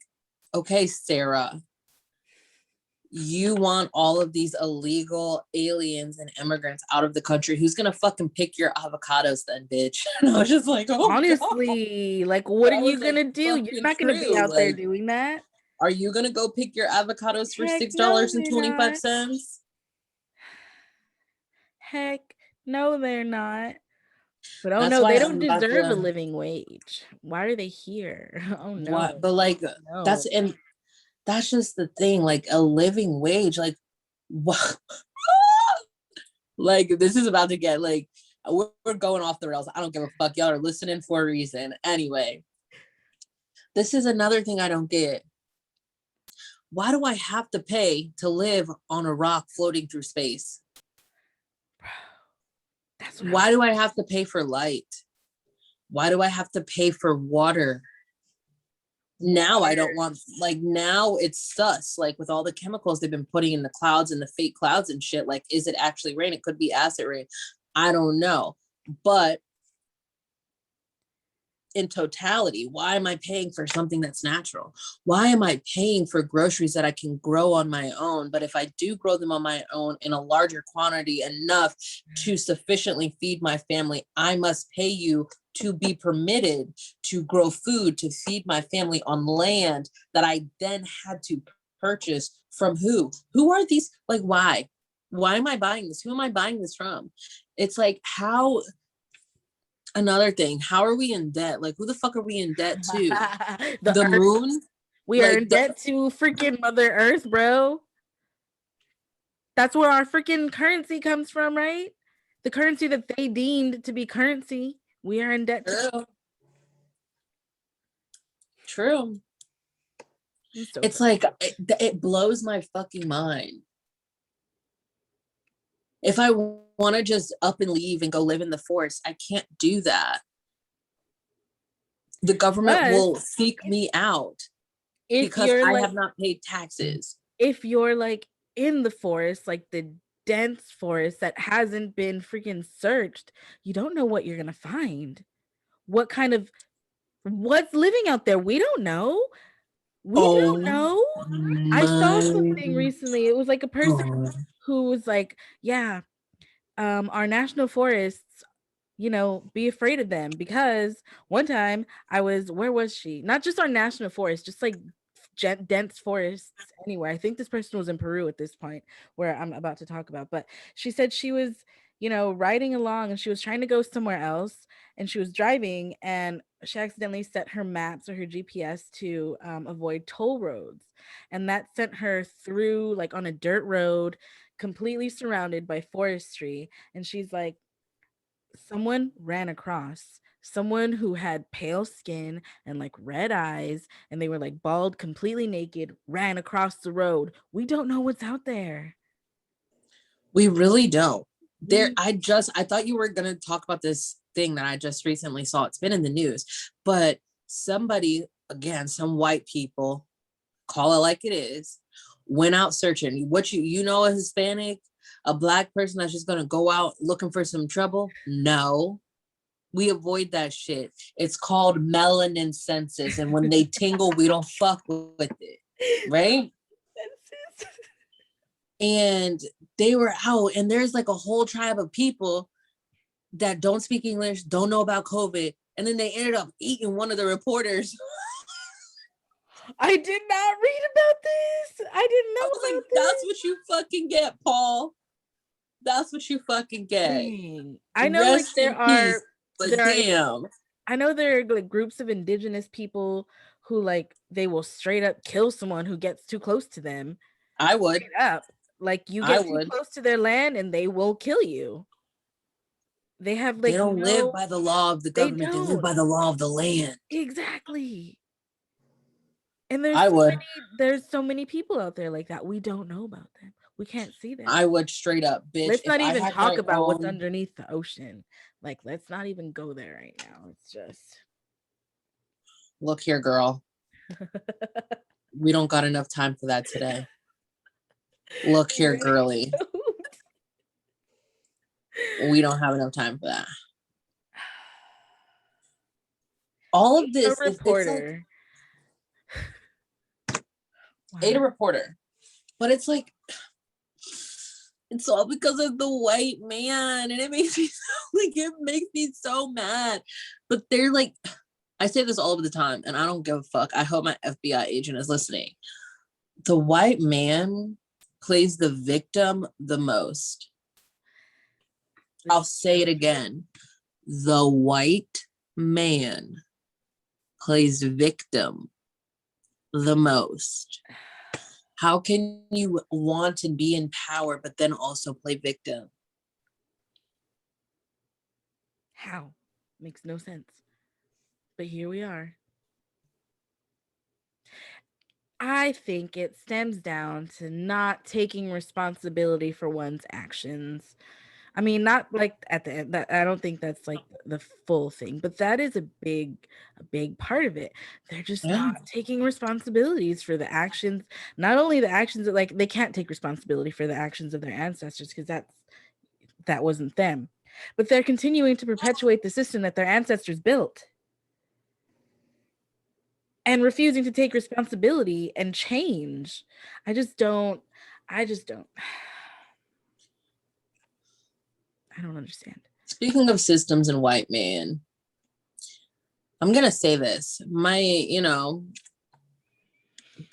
okay, Sarah, you want all of these illegal aliens and immigrants out of the country. Who's gonna fucking pick your avocados then, bitch? And I was just like, oh, honestly, God. Like, what are you gonna do? You're not gonna be out there doing that. Are you gonna go pick your avocados for $6.25? Heck no, they're not. But oh no, they don't deserve a living wage. Why are they here? Oh no. What? But like, no. That's just the thing. Like a living wage. Like what? Like this is about to get like, we're going off the rails. I don't give a fuck. Y'all are listening for a reason. Anyway, this is another thing I don't get. Why do I have to pay to live on a rock floating through space? Why do I have to pay for light? Why do I have to pay for water? Now I don't want, like, now it's sus, like with all the chemicals they've been putting in the clouds and the fake clouds and shit. Like, is it actually rain? It could be acid rain. I don't know. But in totality, why am I paying for something that's natural? Why am I paying for groceries that I can grow on my own? But if I do grow them on my own in a larger quantity enough to sufficiently feed my family, I must pay you to be permitted to grow food to feed my family on land that I then had to purchase from who? Who are these? Like, why? Why am I buying this? Who am I buying this from? It's like, how... Another thing, how are we in debt? Like, who the fuck are we in debt to? the moon? We are in debt to freaking Mother Earth, bro. That's where our freaking currency comes from, right? The currency that they deemed to be currency. We are in debt to. True. It's like, it blows my fucking mind. If I want to just up and leave and go live in the forest, I can't do that. The government will seek me out because I have not paid taxes. If you're like in the forest, like the dense forest that hasn't been freaking searched, you don't know what you're going to find. What's living out there? We don't know. We don't Oh know. I saw my something recently. It was like a person God. who was like, yeah, our national forests, be afraid of them, because one time where was she? Not just our national forest, just like dense forests anywhere. I think this person was in Peru at this point, where I'm about to talk about. But she said she was, riding along and she was trying to go somewhere else, and she was driving and she accidentally set her maps or her GPS to avoid toll roads. And that sent her through like on a dirt road, completely surrounded by forestry. And she's like, someone ran across, someone who had pale skin and like red eyes, and they were like bald, completely naked, ran across the road. We don't know what's out there. We really don't. We I thought you were gonna talk about this thing that I just recently saw. It's been in the news, but somebody, again, some white people, call it like it is, went out searching. What you know a Hispanic, a black person that's just gonna go out looking for some trouble? No. We avoid that shit. It's called melanin senses. And when they tingle, we don't fuck with it. Right? And they were out, and there's like a whole tribe of people that don't speak English, don't know about COVID. And then they ended up eating one of the reporters. I did not read about this. I didn't I know was like, about that's this. what you fucking get, Paul. That's what you fucking get. Dang. I know like Rest in peace. But there are damn. I know there are like groups of indigenous people who like they will straight up kill someone who gets too close to them. I would. Straight up. Like you I get too would. close to their land and they will kill you. They have They like don't live no, by the law of the they government. They live don't. by the law of the land. Exactly. And I would. there's so many people out there like that. We don't know about them. We can't see them. I would straight up, bitch. Let's If not I even had talk my about what's own, underneath the ocean. Like, let's not even go there right now. It's just look here, girl. We don't got enough time for that today. Look here, really girly. We don't have enough time for that. All of a this, if it's like reporter. a Wow. reporter, but it's like it's all because of the white man, and it makes me so mad. But they're like, I say this all of the time, and I don't give a fuck. I hope my FBI agent is listening. The white man plays the victim the most. I'll say it again. The white man plays victim the most. How can you want and be in power, but then also play victim? How? Makes no sense. But here we are. I think it stems down to not taking responsibility for one's actions. I mean, not like at the end. That I don't think that's like the full thing, but that is a big part of it. They're just Yeah. not taking responsibilities for the actions. Not only the actions that like they can't take responsibility for the actions of their ancestors because that wasn't them, but they're continuing to perpetuate the system that their ancestors built and refusing to take responsibility and change. I just don't. I just don't. I don't understand. Speaking of systems and white man, I'm gonna say this.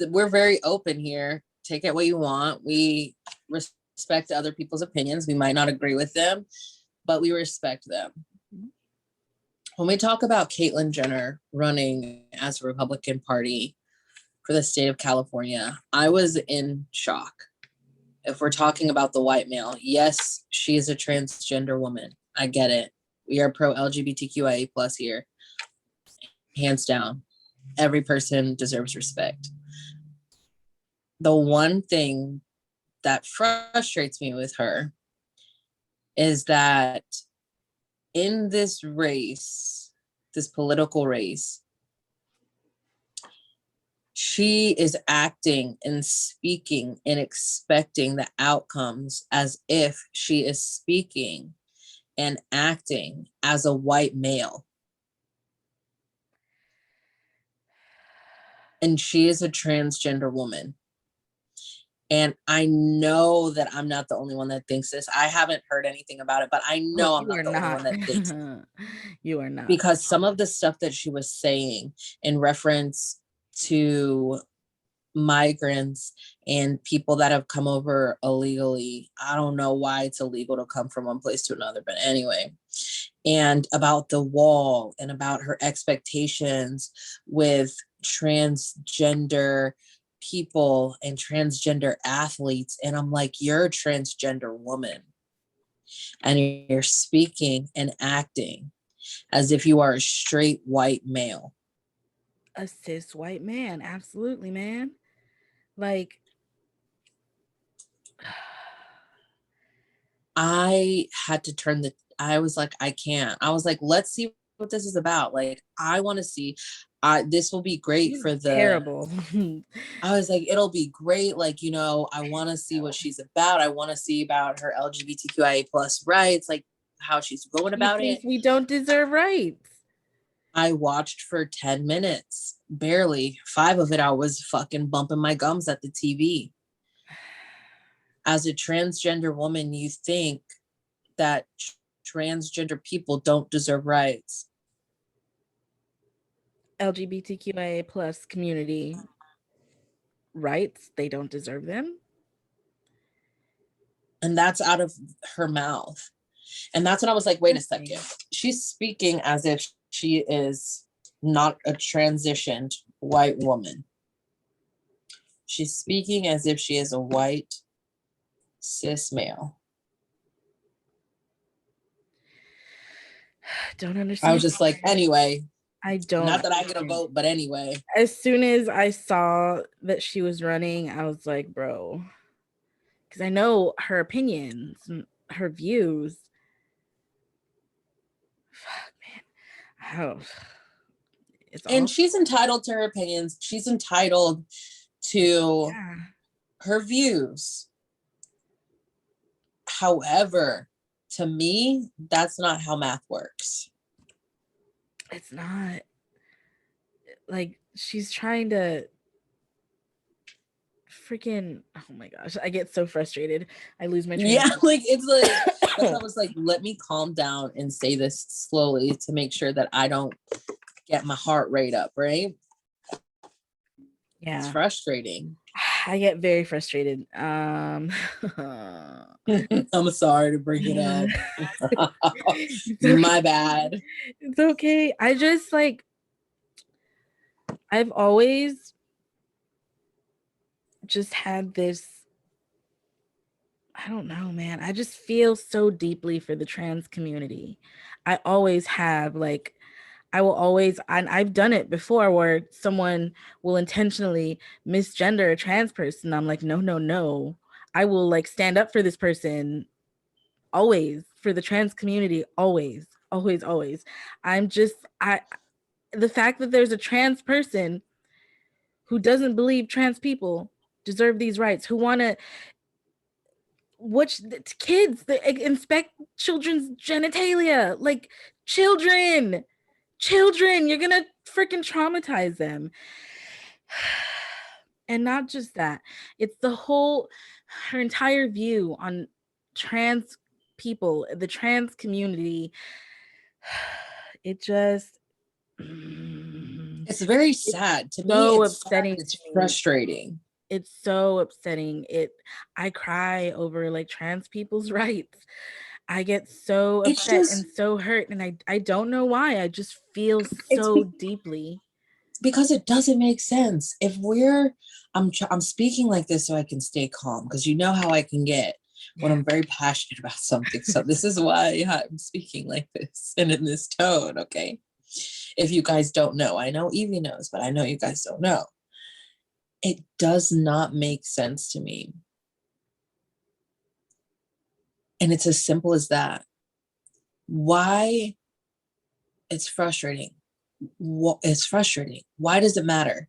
We're very open here. Take it what you want. We respect other people's opinions. We might not agree with them, but we respect them. When we talk about Caitlyn Jenner running as a Republican Party for the state of California, I was in shock. If we're talking about the white male, yes, she is a transgender woman. I get it. We are pro LGBTQIA plus here. Hands down. Every person deserves respect. The one thing that frustrates me with her is that in this race, this political race, she is acting and speaking and expecting the outcomes as if she is speaking and acting as a white male. And she is a transgender woman. And I know that I'm not the only one that thinks this. I haven't heard anything about it, but I Oh, know I'm you not are the only one not. that thinks, You are not. because some of the stuff that she was saying in reference to migrants and people that have come over illegally. I don't know why it's illegal to come from one place to another, but anyway. And about the wall and about her expectations with transgender people and transgender athletes. And I'm like, you're a transgender woman and you're speaking and acting as if you are a straight white male. A cis white man. Absolutely, man. Like, I had to I was like, I can't. I was like, let's see what this is about. Like, I want to see, this will be great she's for the, terrible. I was like, it'll be great. Like, I want to see what she's about. I want to see about her LGBTQIA plus rights, like how she's going She about it. thinks we don't deserve rights. I watched for 10 minutes, barely. 5 of it, I was fucking bumping my gums at the TV. As a transgender woman, you think that transgender people don't deserve rights. LGBTQIA plus community rights, they don't deserve them. And that's out of her mouth. And that's when I was like, wait a second. She's speaking as if she is not a transitioned white woman. She's speaking as if she is a white cis male. Don't I understand. was just like, anyway, I don't. not that I get a vote, but anyway. As soon as I saw that she was running, I was like, bro, because I know her opinions and her views. Fuck, man. Oh, it's And all. she's entitled to her opinions. She's entitled to Yeah, her views. However, to me, that's not how math works. it's not. Like, she's trying to freaking, oh my gosh, I get so frustrated. I lose my train of Yeah, thought. like it's like that's I was like, let me calm down and say this slowly to make sure that I don't get my heart rate up, right? It's Yeah. frustrating. I get very frustrated. I'm sorry to bring it up. It's My okay. bad. It's okay. I just like, I've always just had this, I don't know, man. I just feel so deeply for the trans community. I always have. Like, I will always, and I've done it before where someone will intentionally misgender a trans person. I'm like, no, no, no. I will like stand up for this person always, for the trans community, always, always, always. I'm just, the fact that there's a trans person who doesn't believe trans people deserve these rights, who want to watch kids that inspect children's genitalia, like children, you're gonna freaking traumatize them. And not just that, it's the whole, her entire view on trans people, the trans community. It just, It's very it's sad. To me, so it's sad. upsetting It's to me. frustrating. It's so upsetting. I cry over like trans people's rights. I get so It's upset and just so hurt, and I don't know why. I just feel it's so deeply. because it doesn't make sense. If I'm speaking like this so I can stay calm, because you know how I can get when Yeah. I'm very passionate about something. So this is why I'm speaking like this and in this tone, okay? If you guys don't know, I know Evie knows, but I know you guys don't know. It does not make sense to me. And it's as simple as that. Why? It's frustrating. It's frustrating. Why does it matter?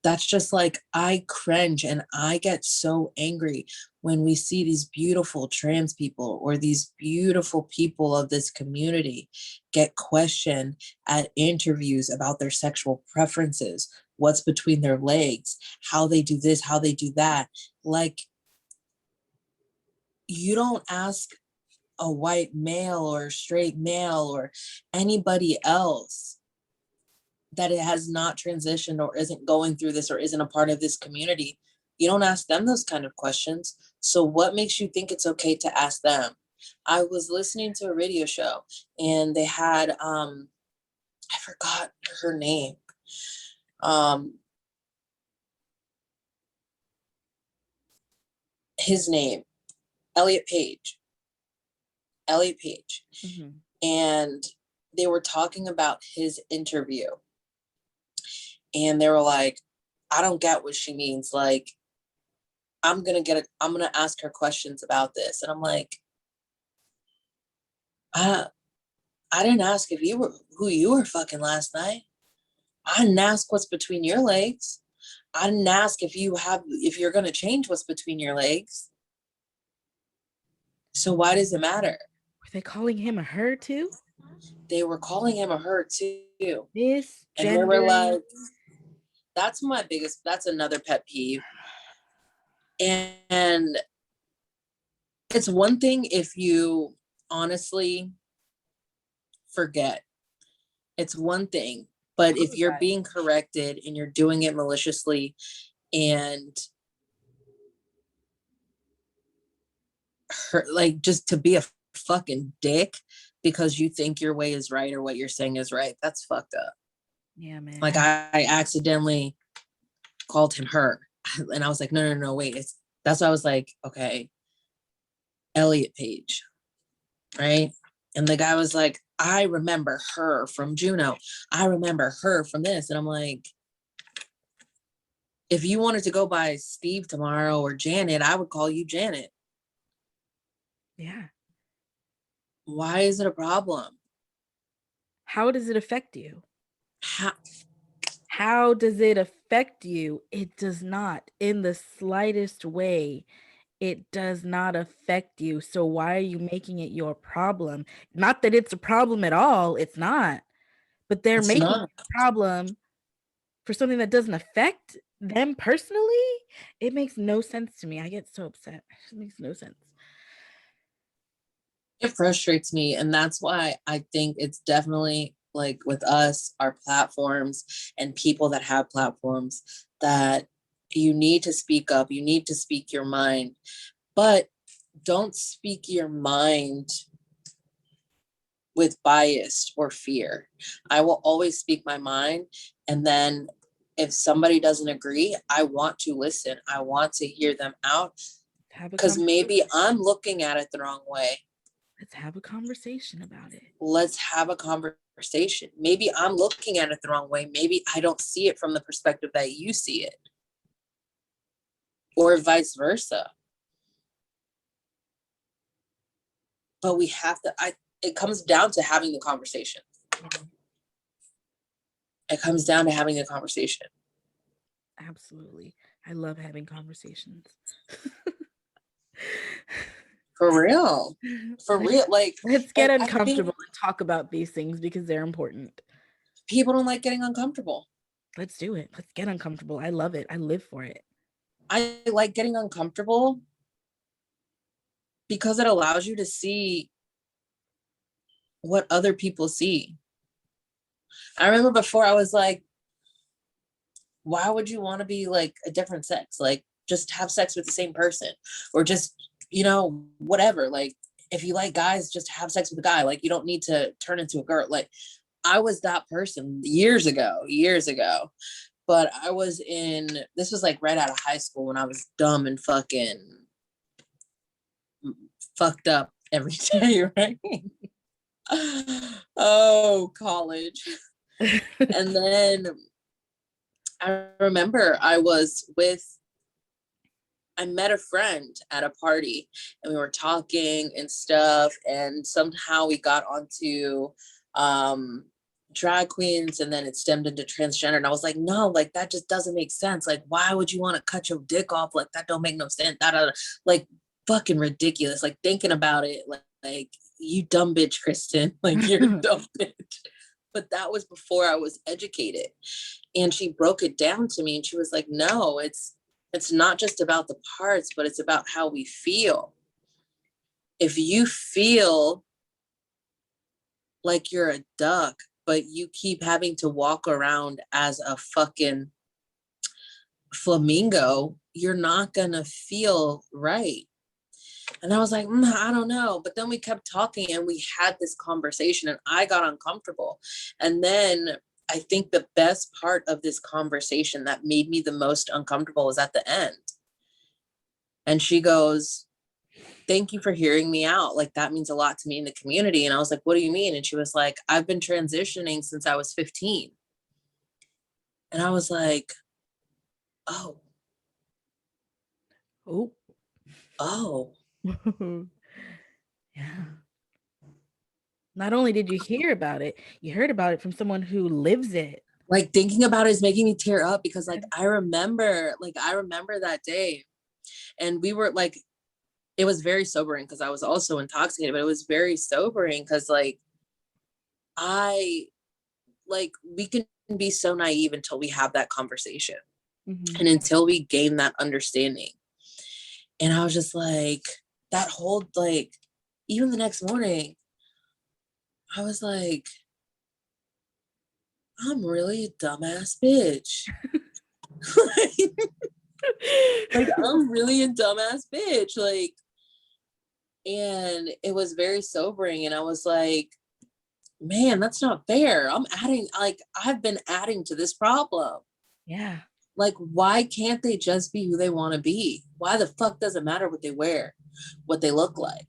That's just like, I cringe and I get so angry when we see these beautiful trans people or these beautiful people of this community get questioned at interviews about their sexual preferences. what's between their legs, how they do this, how they do that. Like, you don't ask a white male or a straight male or anybody else that it has not transitioned or isn't going through this or isn't a part of this community. You don't ask them those kind of questions. So what makes you think it's okay to ask them? I was listening to a radio show and they had I forgot her name. His name, Elliot Page. Mm-hmm. And they were talking about his interview. And they were like, I don't get what she means. Like, I'm gonna ask her questions about this. And I'm like, I didn't ask if you were who you were fucking last night. I didn't ask what's between your legs. I didn't ask if you're gonna change what's between your legs. So why does it matter? Were they calling him a her too? They were calling him a her too. This and they were like, that's another pet peeve. And it's one thing if you honestly forget. It's one thing. But if you're being corrected and you're doing it maliciously and like just to be a fucking dick because you think your way is right or what you're saying is right, that's fucked up. Yeah, man. Like I accidentally called him her. And I was like, no, wait. That's why I was like, okay, Elliot Page, right? And the guy was like, I remember her from Juno. I remember her from this. And I'm like, if you wanted to go by Steve tomorrow or Janet, I would call you Janet. Yeah. Why is it a problem? How does it affect you? How does it affect you? It does not in the slightest way. It does not affect you. So why are you making it your problem? Not that it's a problem at all. It's not. But they're making it a problem for something that doesn't affect them personally. It makes no sense to me. I get so upset. It makes no sense. It frustrates me. And that's why I think it's definitely like with us, our platforms and people that have platforms, that you need to speak up. You need to speak your mind, but don't speak your mind with bias or fear. I will always speak my mind. And then if somebody doesn't agree, I want to listen. I want to hear them out because maybe I'm looking at it the wrong way. Let's have a conversation about it. Let's have a conversation. Maybe I'm looking at it the wrong way. Maybe I don't see it from the perspective that you see it. Or vice versa. But we have to, it comes down to having the conversation. It comes down to having a conversation. Absolutely. I love having conversations. For real. Like, let's get uncomfortable and talk about these things because they're important. People don't like getting uncomfortable. Let's do it. Let's get uncomfortable. I love it. I live for it. I like getting uncomfortable because it allows you to see what other people see. I remember before I was like, why would you want to be like a different sex? Like, just have sex with the same person or just, whatever. Like, if you like guys, just have sex with a guy. Like, you don't need to turn into a girl. Like, I was that person years ago. But this was like right out of high school when I was dumb and fucking fucked up every day, right? Oh, college. And then I remember I met a friend at a party and we were talking and stuff. And somehow we got onto drag queens and then it stemmed into transgender. And I was like, no, like that just doesn't make sense. Like, why would you want to cut your dick off? Like that don't make no sense. Like fucking ridiculous. Like thinking about it, like you dumb bitch, Kristen. Like you're a dumb bitch. but that was before I was educated. And she broke it down to me and she was like, no, it's not just about the parts, but it's about how we feel. If you feel like you're a duck, but you keep having to walk around as a fucking flamingo, you're not gonna feel right. And I was like, I don't know. But then we kept talking and we had this conversation and I got uncomfortable. And then I think the best part of this conversation that made me the most uncomfortable was at the end. And she goes, thank you for hearing me out. Like, that means a lot to me in the community. And I was like, what do you mean? And she was like, I've been transitioning since I was 15. And I was like, oh. Yeah. Not only did you hear about it, you heard about it from someone who lives it. Like, thinking about it is making me tear up because like I remember that day. And we were like, it was very sobering because I was also intoxicated, but it was very sobering because like we can be so naive until we have that conversation and until we gain that understanding. And I was just like, that whole, like, even the next morning, I was like, I'm really a dumbass bitch. like, I'm really a dumbass bitch. Like, and it was very sobering. And I was like, man, that's not fair. I've been adding to this problem. Yeah. Like, why can't they just be who they want to be? Why the fuck does it matter what they wear, what they look like,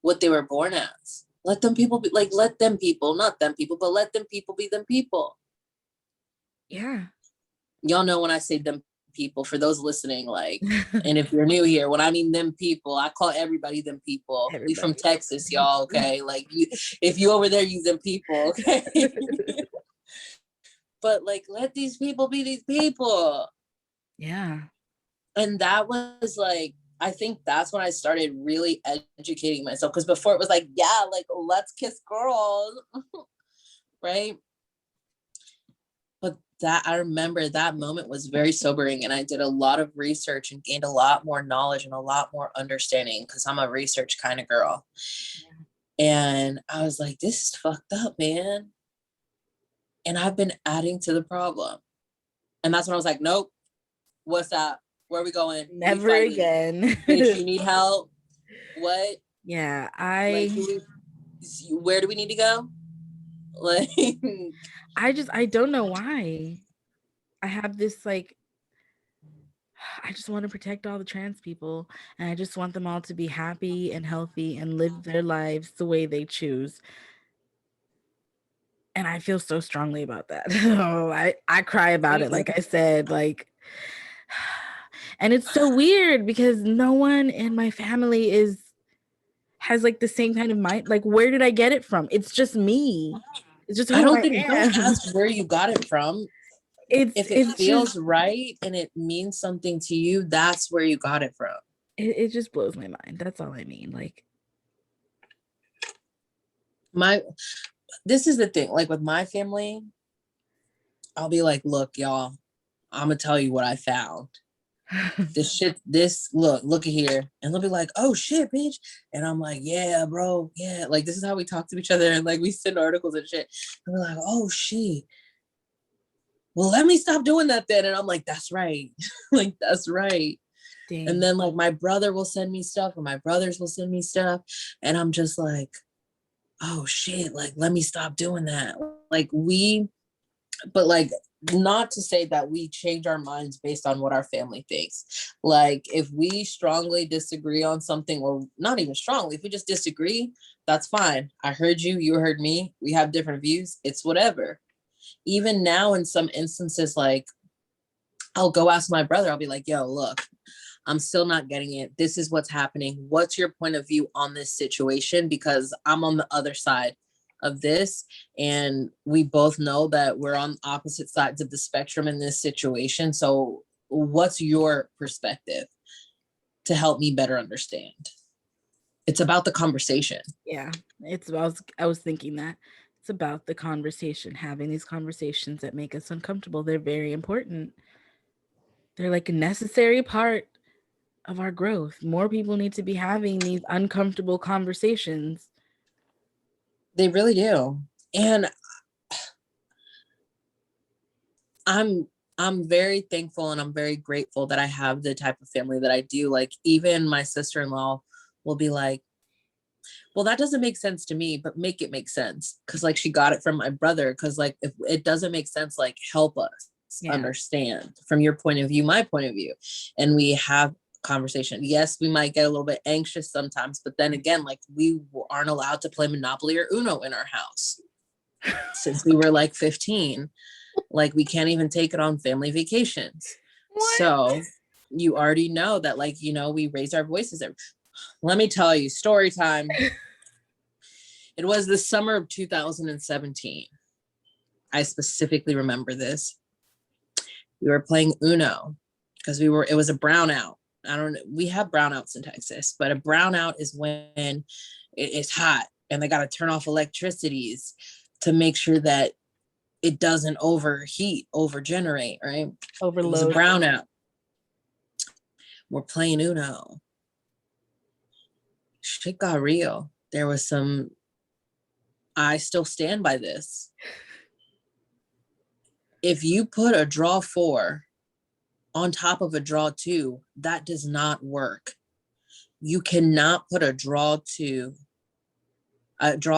what they were born as? Let them people be like, let them people, not them people, but let them people be them people. Yeah. Y'all know when I say them people, for those listening, like, and if you're new here, when I mean them people, I call everybody them people. We from Texas, y'all, okay? Like, if you over there, you them people, okay? But like, let these people be these people. Yeah. And that was like, I think that's when I started really educating myself. Because before it was like, yeah, like, let's kiss girls. Right. But that, I remember that moment was very sobering. And I did a lot of research and gained a lot more knowledge and a lot more understanding because I'm a research kind of girl. Yeah. And I was like, this is fucked up, man. And I've been adding to the problem. And that's when I was like, nope. What's up? Where are we going? Never again. Bitch, you need help? What? Yeah, where do we need to go? Like, I don't know why. I have this like, I just want to protect all the trans people and I just want them all to be happy and healthy and live their lives the way they choose. And I feel so strongly about that. So I cry about it, like I said, like, and it's so weird because no one in my family has like the same kind of mind. Like, where did I get it from? It's just me. It's just who I am. Don't ask where you got it from. If it feels right and it means something to you, that's where you got it from. It just blows my mind. That's all I mean. Like, this is the thing, like with my family, I'll be like, look, y'all, I'm gonna tell you what I found. Look at here. And they'll be like, oh shit, bitch. And I'm like, yeah, bro. Yeah. Like, this is how we talk to each other. And like, we send articles and shit. And we're like, oh shit. Well, let me stop doing that then. And I'm like, that's right. Like, that's right. Dang. And then like my brother will send me stuff or my brothers will send me stuff. And I'm just like, oh shit. Like, let me stop doing that. But like, not to say that we change our minds based on what our family thinks. Like, if we strongly disagree on something, or not even strongly, if we just disagree, that's fine. I heard you, you heard me. We have different views. It's whatever. Even now, in some instances, like, I'll go ask my brother, I'll be like, yo, look, I'm still not getting it. This is what's happening. What's your point of view on this situation? Because I'm on the other side of this. And we both know that we're on opposite sides of the spectrum in this situation. So what's your perspective to help me better understand? It's about the conversation. Yeah, I was thinking that. It's about the conversation, having these conversations that make us uncomfortable. They're very important. They're like a necessary part of our growth. More people need to be having these uncomfortable conversations. They really do. And I'm very thankful and I'm very grateful that I have the type of family that I do. Like even my sister-in-law will be like, well, that doesn't make sense to me, but make it make sense. Cause like she got it from my brother. Cause like if it doesn't make sense, like help us understand from your point of view, my point of view. And we have conversation. Yes, we might get a little bit anxious sometimes, but then again, like we aren't allowed to play Monopoly or Uno in our house since we were like 15. Like we can't even take it on family vacations. What? So you already know that, like, you know, we raise our voices. Let me tell you, story time. It was the summer of 2017. I specifically remember this. We were playing Uno because it was a brownout. We have brownouts in Texas, but a brownout is when it's hot and they got to turn off electricities to make sure that it doesn't overheat, overgenerate, right? Overload. It was a brownout. We're playing Uno. Shit got real. There was some, I still stand by this. If you put a draw 4 on top of a draw 2, that does not work. You cannot put a draw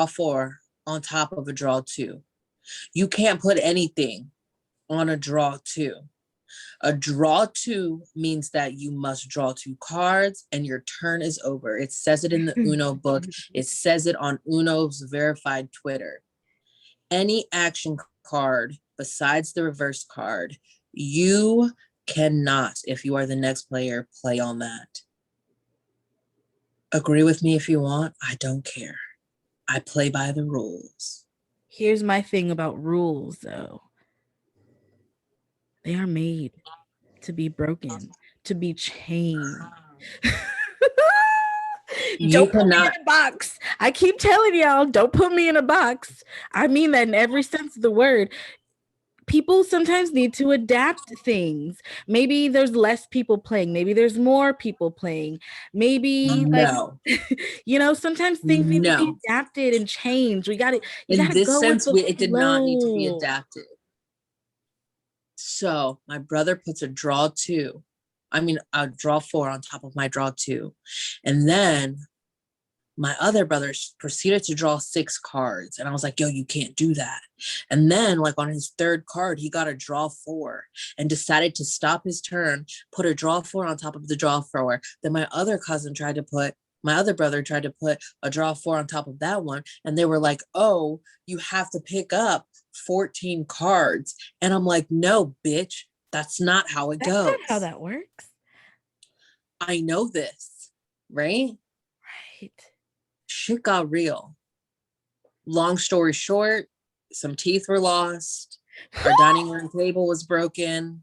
4 on top of a draw 2. You can't put anything on a draw 2. A draw 2 means that you must draw 2 cards and your turn is over. It says it in the Uno book. It says it on Uno's verified Twitter. Any action card besides the reverse card, you cannot, if you are the next player, play on that. Agree with me if you want. I don't care. I play by the rules. Here's my thing about rules, though. They are made to be broken, to be changed. Don't put me in a box. I keep telling y'all, don't put me in a box. I mean that in every sense of the word. People sometimes need to adapt things. Maybe there's less people playing. Maybe there's more people playing. Maybe you know, sometimes things need to be adapted and changed. You gotta in this go sense, with the it did not need to be adapted. So my brother puts a draw 4 on top of my draw 2. And then my other brother proceeded to draw 6 cards. And I was like, yo, you can't do that. And then like on his third card, he got a draw 4 and decided to stop his turn, put a draw 4 on top of the draw 4. Then my other brother tried to put a draw 4 on top of that one. And they were like, oh, you have to pick up 14 cards. And I'm like, no, bitch, that's not how it goes. That's not how that works. I know this, right? Right. Shit got real. Long story short, some teeth were lost. Our dining room table was broken.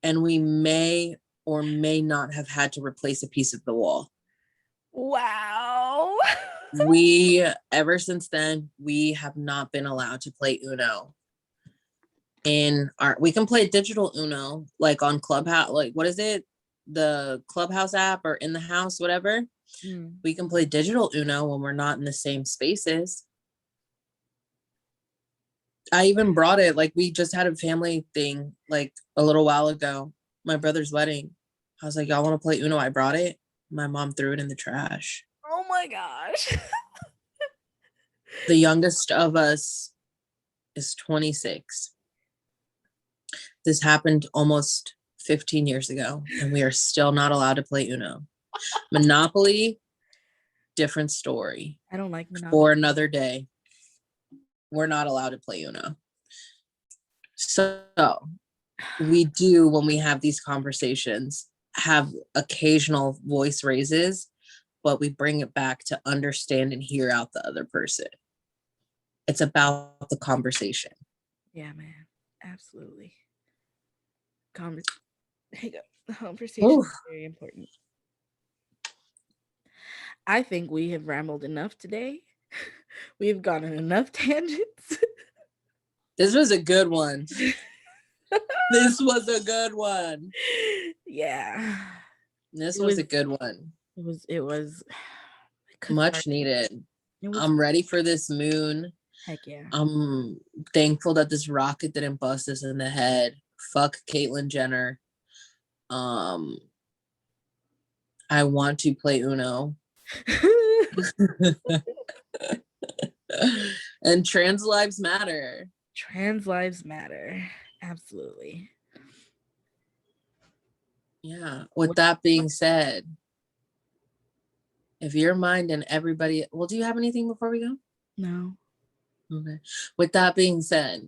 And we may or may not have had to replace a piece of the wall. Wow. Ever since then, we have not been allowed to play Uno. We can play digital Uno, like on Clubhouse, like what is it? The Clubhouse app or in the house, whatever. We can play digital Uno when we're not in the same spaces. I even brought it, like we just had a family thing like a little while ago, my brother's wedding. I was like, y'all want to play Uno? I brought it. My mom threw it in the trash. Oh my gosh. The youngest of us is 26. This happened almost 15 years ago, and we are still not allowed to play Uno. Monopoly, different story. I don't like Monopoly. For another day. We're not allowed to play Uno. So we do, when we have these conversations, have occasional voice raises, but we bring it back to understand and hear out the other person. It's about the conversation. Yeah, man. Absolutely. Conversation is very important. I think we have rambled enough today. We've gone in enough tangents. This was a good one. This was a good one. Yeah. This was a good one. It was much needed. It was, I'm ready for this moon. heck yeah. I'm thankful that this rocket didn't bust us in the head. Fuck Caitlyn Jenner. I want to play Uno. And trans lives matter. Trans lives matter. Absolutely. Yeah. With that being said, if your mind and everybody, well, do you have anything before we go? No. Okay. With that being said,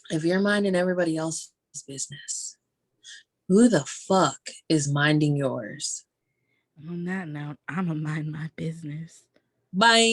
if your mind and everybody else's business, who the fuck is minding yours? On that note, I'm gonna mind my business. Bye.